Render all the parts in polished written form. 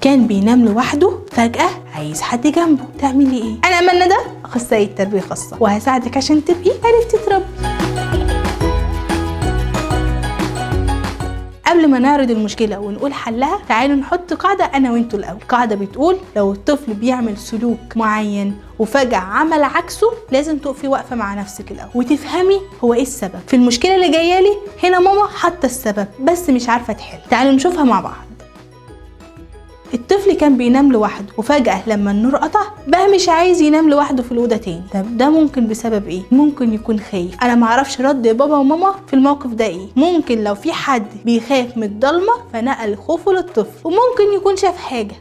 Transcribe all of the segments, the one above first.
كان بينام لوحده، فجأة عايز حد جنبه، تعملي ايه؟ انا منى ده اخصائي تربية خاصة، وهساعدك عشان تبقي عرفتي تربي. قبل ما نعرض المشكلة ونقول حلها، تعالوا نحط قاعدة انا وانتوا الاول. القاعدة بتقول لو الطفل بيعمل سلوك معين وفجأة عمل عكسه، لازم تقفي واقفة مع نفسك الاول وتفهمي هو ايه السبب في المشكلة اللي جاية لي. هنا ماما حاطة السبب بس مش عارفة تحل. تعالوا نشوفها مع بعض. الطفل كان بينام لوحده، وفجأة لما النور قطع بقى مش عايز ينام لوحده في الأوضة تاني. طب ده ممكن بسبب ايه؟ ممكن يكون خايف. انا معرفش رد بابا وماما في الموقف ده ايه. ممكن لو في حد بيخاف من الضلمة فنقل خوفه للطفل، وممكن يكون شاف حاجة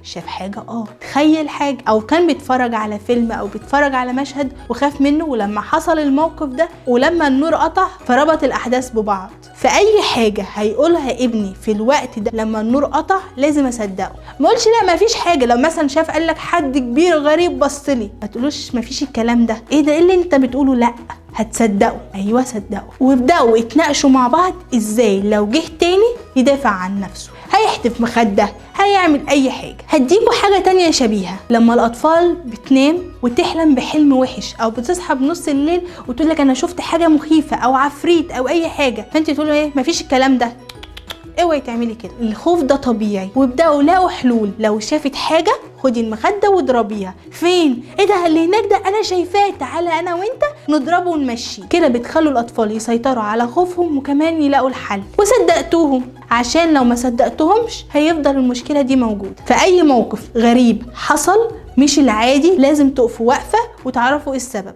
تخيل حاجة، او كان بيتفرج على فيلم او بيتفرج على مشهد وخاف منه، ولما حصل الموقف ده ولما النور قطع فربط الأحداث ببعض. فأي حاجة هيقولها ابني في الوقت ده لما النور قطع لازم أصدقه. ما قولش لا مفيش حاجة. لو مثلا شاف قالك حد كبير غريب بصلي، ما تقولوش مفيش الكلام ده. ايه ده؟ ايه اللي انت بتقوله؟ لا، هتصدقوا. ايوه صدقوا، وابداوا اتناقشوا مع بعض ازاي لو جه تاني يدافع عن نفسه، هيحدف مخده، هيعمل اي حاجه. هديكوا حاجه تانية شبيهه. لما الاطفال بتنام وتحلم بحلم وحش، او بتصحى بنص الليل وتقول لك انا شفت حاجه مخيفه او عفريت او اي حاجه، فانت تقولوا ايه؟ مفيش الكلام ده. اوعي تعملي كده. الخوف ده طبيعي، وابداوا لاقوا حلول. لو شافت حاجه خدي المخده واضربيها. فين؟ ايه ده اللي هناك ده؟ انا شايفاه، تعالى انا وانت نضربه ونمشيه. كده بتخلوا الاطفال يسيطروا على خوفهم وكمان يلاقوا الحل. وصدقتوهم، عشان لو ما صدقتهمش هيفضل المشكله دي موجوده. فاي موقف غريب حصل مش العادي لازم تقفوا واقفه وتعرفوا ايه السبب.